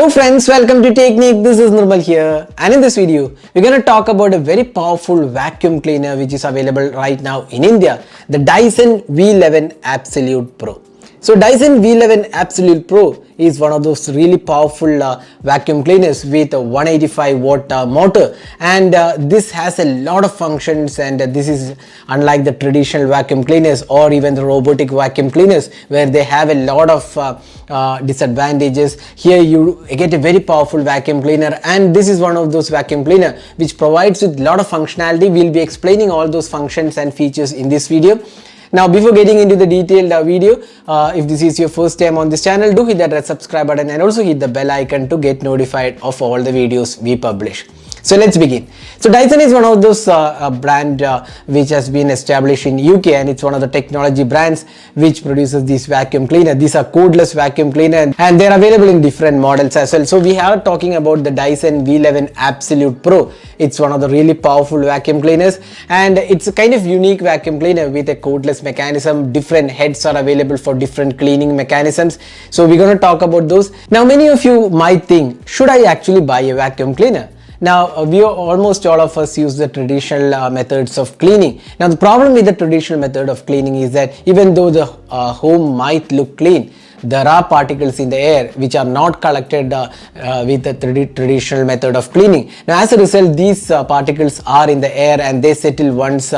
Hello friends, welcome to Technique. This is Nirmal here, and in this video we're going to talk about a very powerful vacuum cleaner which is available right now in India, the Dyson V11 Absolute Pro. So Dyson V11 Absolute Pro is one of those really powerful vacuum cleaners with a 185 watt motor, and this has a lot of functions, and this is unlike the traditional vacuum cleaners or even the robotic vacuum cleaners where they have a lot of disadvantages. Here you get a very powerful vacuum cleaner, and this is one of those vacuum cleaner which provides with a lot of functionality. We'll be explaining all those functions and features in this video. Now, before getting into the detailed video, if this is your first time on this channel, do hit that red subscribe button and also hit the bell icon to get notified of all the videos we publish. So let's begin. So Dyson is one of those brand which has been established in UK, and it's one of the technology brands which produces these vacuum cleaner. These are codeless vacuum cleaner, and they're available in different models as well. So we are talking about the Dyson V11 Absolute Pro. It's one of the really powerful vacuum cleaners, and it's a kind of unique vacuum cleaner with a codeless mechanism. Different heads are available for different cleaning mechanisms. So we're going to talk about those. Now, many of you might think, should I actually buy a vacuum cleaner? Now, almost all of us use the traditional methods of cleaning. Now, the problem with the traditional method of cleaning is that even though the home might look clean, there are particles in the air which are not collected with the traditional method of cleaning. Now, as a result, these particles are in the air and they settle once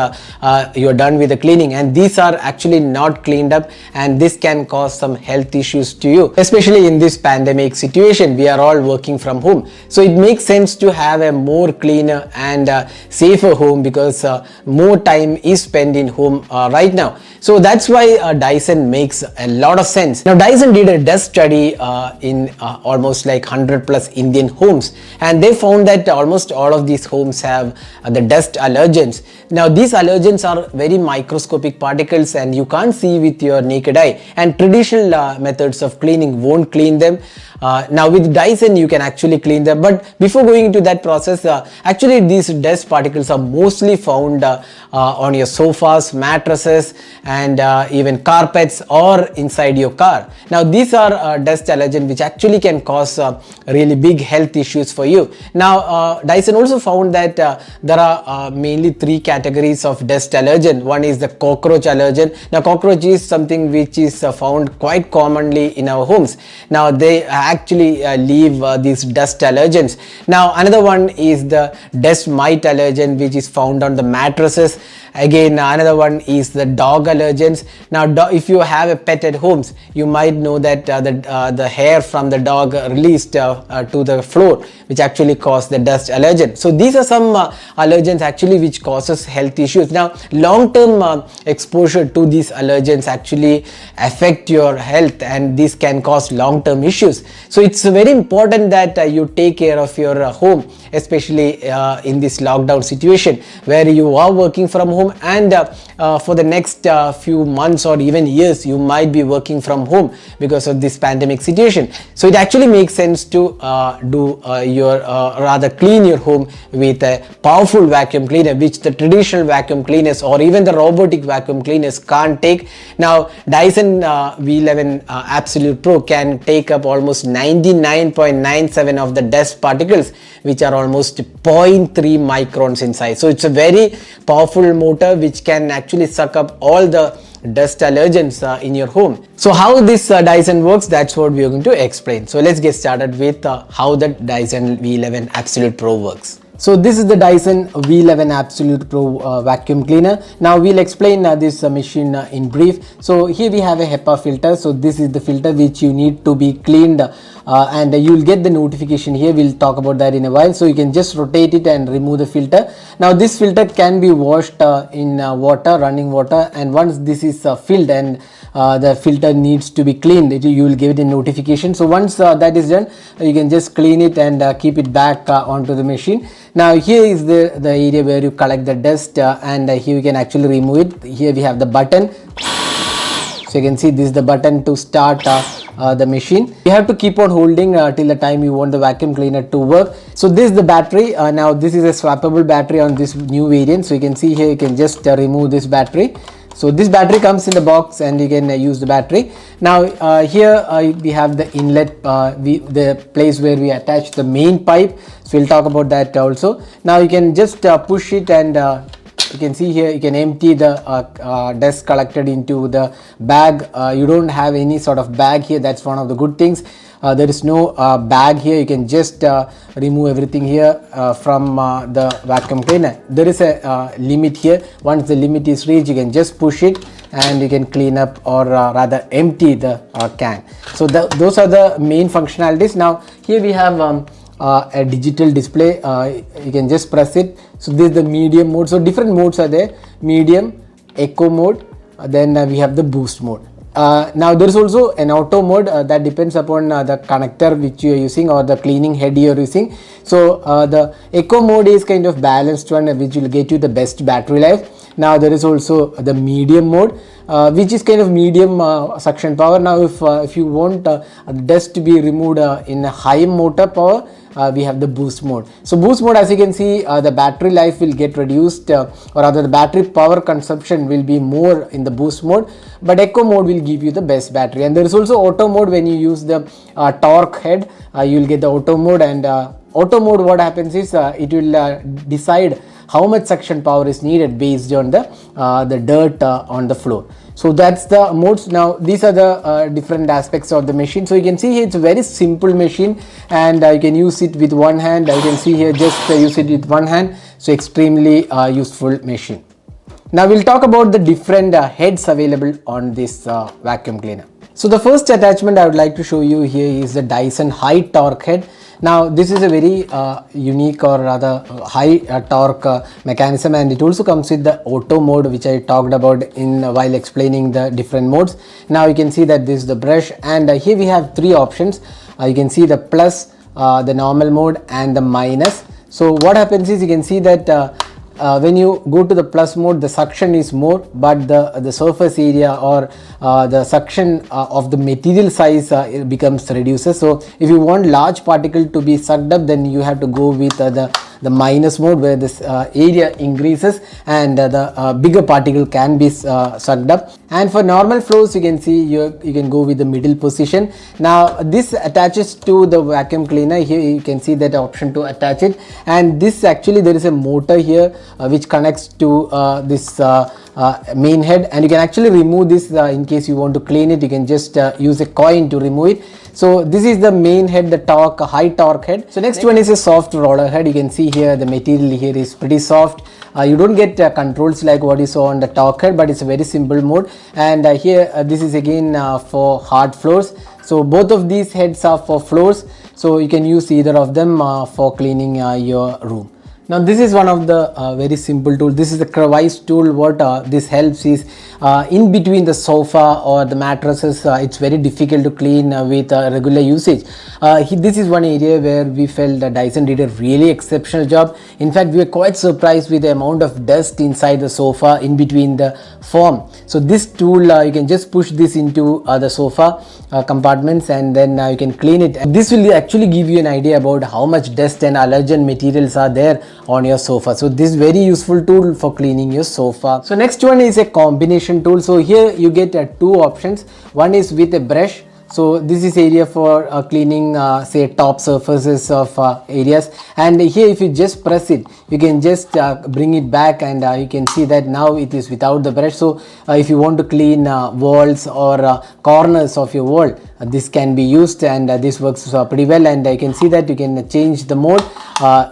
you're done with the cleaning, and these are actually not cleaned up, and this can cause some health issues to you, especially in this pandemic situation. We are all working from home, so it makes sense to have a more cleaner and safer home, because more time is spent in home right now. So that's why Dyson makes a lot of sense. Now, Dyson did a dust study in almost like 100 plus Indian homes, and they found that almost all of these homes have the dust allergens. Now, these allergens are very microscopic particles and you can't see with your naked eye, and traditional methods of cleaning won't clean them. Now with Dyson you can actually clean them, but before going into that process, actually these dust particles are mostly found on your sofas, mattresses, and even carpets or inside your car. Now these are dust allergens which actually can cause really big health issues for you. Now Dyson also found that there are mainly three categories of dust allergen. One is the cockroach allergen. Now cockroach is something which is found quite commonly in our homes. Now they actually leave these dust allergens. Now another one is the dust mite allergen which is found on the mattresses. Again, another one is the dog allergens. Now if you have a pet at homes, you might know that the hair from the dog released to the floor, which actually cause the dust allergen. So these are some allergens actually which causes health issues. Now long-term exposure to these allergens actually affect your health, and this can cause long-term issues. So it's very important that you take care of your home, especially in this lockdown situation where you are working from home, and for the next few months or even years you might be working from home because of this pandemic situation. So it actually makes sense to rather clean your home with a powerful vacuum cleaner, which the traditional vacuum cleaners or even the robotic vacuum cleaners can't take. Now Dyson V11 Absolute Pro can take up almost 99.97 of the dust particles, which are almost 0.3 microns in size. So it's a very powerful motor which can actually suck up all the dust allergens in your home. So how this Dyson works, that's what we are going to explain. So let's get started with how the Dyson V11 Absolute Pro works. So this is the Dyson V11 Absolute Pro vacuum cleaner. Now we'll explain this machine in brief. So here we have a HEPA filter. So this is the filter which you need to be cleaned, and you'll get the notification here. We'll talk about that in a while. So you can just rotate it and remove the filter. Now this filter can be washed in water, running water, and once this is filled and the filter needs to be cleaned, you will give it a notification. So once that is done, you can just clean it and keep it back onto the machine. Now here is the area where you collect the dust, and here you can actually remove it. Here we have the button. So you can see this is the button to start the machine. You have to keep on holding till the time you want the vacuum cleaner to work. So this is the battery. Now this is a swappable battery on this new variant. So you can see here, you can just remove this battery. So this battery comes in the box and you can use the battery. Now here we have the inlet, the place where we attach the main pipe. So we'll talk about that also. Now you can just push it and you can see here you can empty the dust collected into the bag. You don't have any sort of bag here. That's one of the good things. There is no bag here. You can just remove everything here from the vacuum cleaner. There is a limit here. Once the limit is reached, you can just push it and you can clean up, or rather empty the can. So those are the main functionalities. Now here we have a digital display. You can just press it. So this is the medium mode. So different modes are there: medium, eco mode, then we have the boost mode. Now there is also an auto mode that depends upon the connector which you are using or the cleaning head you are using. So the eco mode is kind of balanced one, which will get you the best battery life. Now there is also the medium mode, which is kind of medium suction power. Now if you want dust to be removed in a high motor power, we have the boost mode. So boost mode, as you can see, the battery life will get reduced, or rather the battery power consumption will be more in the boost mode, but eco mode will give you the best battery. And there is also auto mode. When you use the torque head, you will get the auto mode. And auto mode, what happens is it will decide how much suction power is needed based on the dirt on the floor. So that's the modes. Now these are the different aspects of the machine. So you can see here it's a very simple machine, and you can use it with one hand. You can see here just use it with one hand. So extremely useful machine. Now we'll talk about the different heads available on this vacuum cleaner. So the first attachment I would like to show you here is the Dyson high torque head. Now this is a very unique, or rather high torque mechanism, and it also comes with the auto mode, which I talked about in while explaining the different modes. Now you can see that this is the brush, and here we have three options. You can see the plus, the normal mode, and the minus. So what happens is you can see that when you go to the plus mode, the suction is more, but the surface area or the suction of the material size becomes reduces. So if you want large particle to be sucked up, then you have to go with the minus mode, where this area increases and the bigger particle can be sucked up. And for normal flows, you can see you can go with the middle position. Now this attaches to the vacuum cleaner. Here you can see that option to attach it, and this actually there is a motor here which connects to this main head, and you can actually remove this in case you want to clean it. You can just use a coin to remove it. So this is the main head, the high torque head. So next one is a soft roller head. You can see here the material here is pretty soft. You don't get controls like what you saw on the torque head, but it's a very simple mode. And here this is again for hard floors. So both of these heads are for floors, so you can use either of them for cleaning your room. Now this is one of the very simple tools. This is the crevice tool. What this helps is in between the sofa or the mattresses, it's very difficult to clean with regular usage. This is one area where we felt that Dyson did a really exceptional job. In fact, we were quite surprised with the amount of dust inside the sofa in between the foam. So this tool, you can just push this into the sofa compartments, and then you can clean it. And this will actually give you an idea about how much dust and allergen materials are there on your sofa. So this is very useful tool for cleaning your sofa. So next one is a combination tool. So here you get two options. One is with a brush. So this is area for cleaning say top surfaces of areas, and here if you just press it, you can just bring it back, and you can see that now it is without the brush. So if you want to clean walls or corners of your wall, this can be used, and this works pretty well. And you can see that you can change the mode.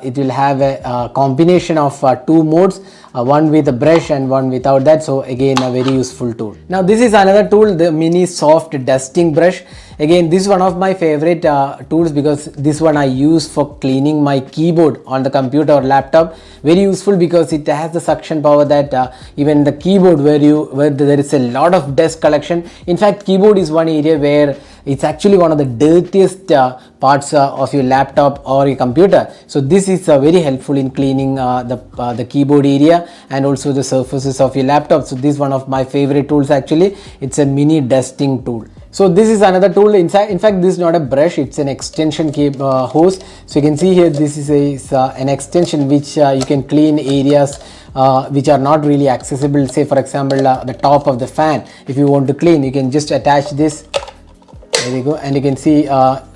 It will have a combination of two modes, one with a brush and one without that. So again, a very useful tool. Now this is another tool, the mini soft dusting brush. Again, this is one of my favorite tools, because this one I use for cleaning my keyboard on the computer or laptop. Very useful because it has the suction power that even the keyboard where there is a lot of dust collection. In fact, keyboard is one area where it's actually one of the dirtiest parts of your laptop or your computer. So this is very helpful in cleaning the keyboard area and also the surfaces of your laptop. So this is one of my favorite tools actually. It's a mini dusting tool. So this is another tool. In fact, this is not a brush, it's an extension hose. So you can see here, this is an extension which you can clean areas which are not really accessible. Say for example, the top of the fan, if you want to clean, you can just attach this. There you go, and you can see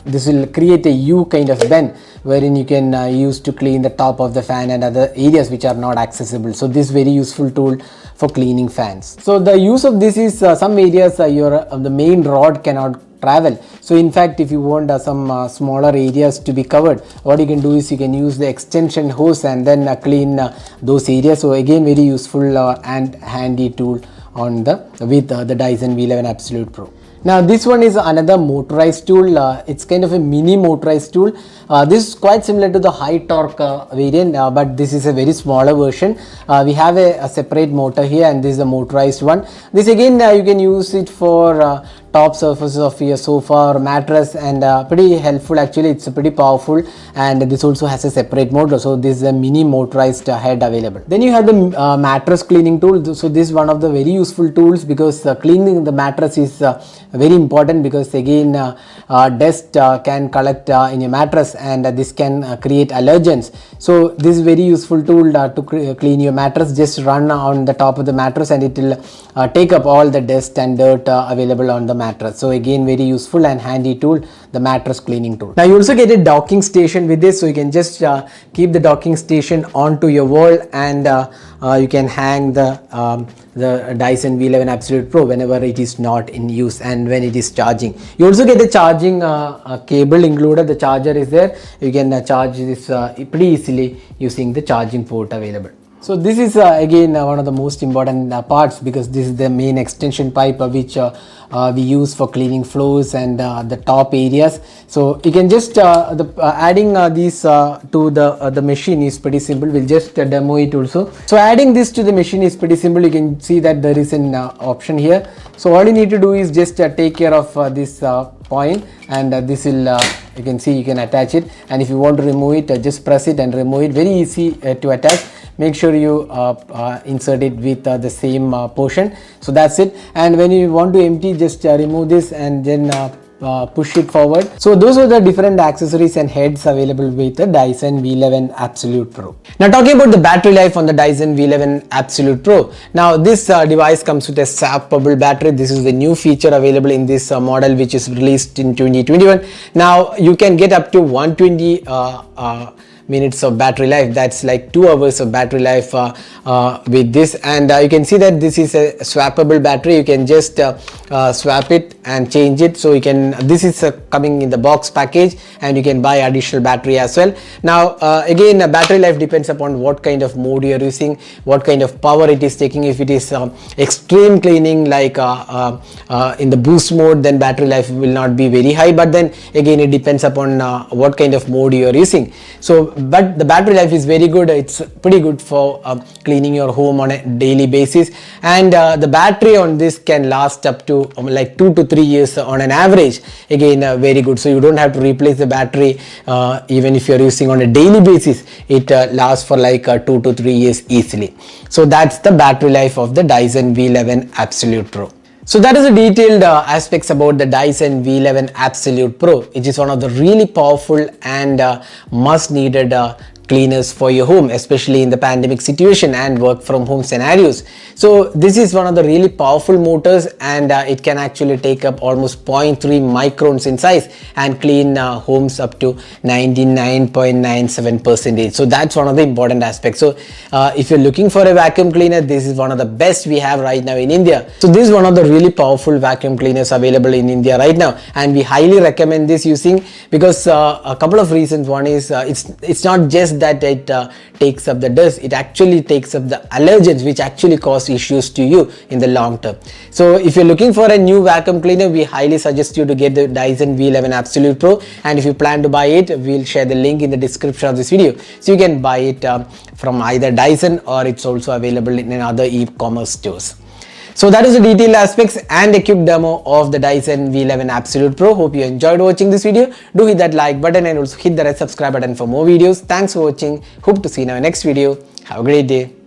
this will create a U kind of bend wherein you can use to clean the top of the fan and other areas which are not accessible. So this is very useful tool for cleaning fans. So the use of this is some areas the main rod cannot travel. So in fact, if you want some smaller areas to be covered, what you can do is you can use the extension hose and then clean those areas. So again, very useful and handy tool on the Dyson V11 Absolute Pro. Now this one is another motorized tool. It's kind of a mini motorized tool. This is quite similar to the high torque variant, but this is a very smaller version. We have a separate motor here, and this is the motorized one. This again you can use it for top surfaces of your sofa or mattress, and pretty helpful actually. It's pretty powerful, and this also has a separate motor. So this is a mini motorized head available. Then you have the mattress cleaning tool. So this is one of the very useful tools because cleaning the mattress is very important, because again dust can collect in your mattress, and this can create allergens. So this is very useful tool to clean your mattress. Just run on the top of the mattress and it will take up all the dust and dirt available on the mattress. So again, very useful and handy tool, the mattress cleaning tool. Now you also get a docking station with this, so you can just keep the docking station onto your wall, and you can hang the Dyson V11 Absolute Pro whenever it is not in use and when it is charging. You also get the charging cable included. The charger is there. You can charge this pretty easily using the charging port available. So this is again one of the most important parts, because this is the main extension pipe which we use for cleaning floors and the top areas. So you can just adding these to the machine is pretty simple. We'll just demo it also. So adding this to the machine is pretty simple. You can see that there is an option here. So all you need to do is just take care of this point, and this will you can see you can attach it, and if you want to remove it, just press it and remove it. Very easy to attach. Make sure you insert it with the same portion. So that's it. And when you want to empty, just remove this and then push it forward. So those are the different accessories and heads available with the Dyson V11 Absolute Pro. Now talking about the battery life on the Dyson V11 Absolute Pro. Now this device comes with a swappable battery. This is the new feature available in this model, which is released in 2021. Now you can get up to 120 minutes of battery life. That's like 2 hours of battery life with this, and you can see that this is a swappable battery. You can just swap it and change it. So you can, this is coming in the box package, and you can buy additional battery as well. Now again, battery life depends upon what kind of mode you are using, what kind of power it is taking. If it is extreme cleaning like in the boost mode, then battery life will not be very high, but then again it depends upon what kind of mode you are using. So but the battery life is very good. It's pretty good for cleaning your home on a daily basis, and the battery on this can last up to like 2 to 3 years on an average. Again, very good. So you don't have to replace the battery even if you're using on a daily basis. It lasts for like 2 to 3 years easily. So that's the battery life of the Dyson V11 Absolute Pro. So that is the detailed aspects about the Dyson V11 Absolute Pro. It is one of the really powerful and must needed cleaners for your home, especially in the pandemic situation and work from home scenarios. So this is one of the really powerful motors, and it can actually take up almost 0.3 microns in size and clean homes up to 99.97%. So that's one of the important aspects. So if you're looking for a vacuum cleaner, this is one of the best we have right now in India. So this is one of the really powerful vacuum cleaners available in India right now, and we highly recommend this using, because a couple of reasons. One is it's not just that it takes up the dust, it actually takes up the allergens which actually cause issues to you in the long term. So if you're looking for a new vacuum cleaner, we highly suggest you to get the Dyson V11 Absolute Pro, and if you plan to buy it, we'll share the link in the description of this video, so you can buy it from either Dyson, or it's also available in other e-commerce stores. So that is the detailed aspects and a quick demo of the Dyson V11 Absolute Pro. Hope you enjoyed watching this video. Do hit that like button and also hit the red subscribe button for more videos. Thanks for watching. Hope to see you in our next video. Have a great day.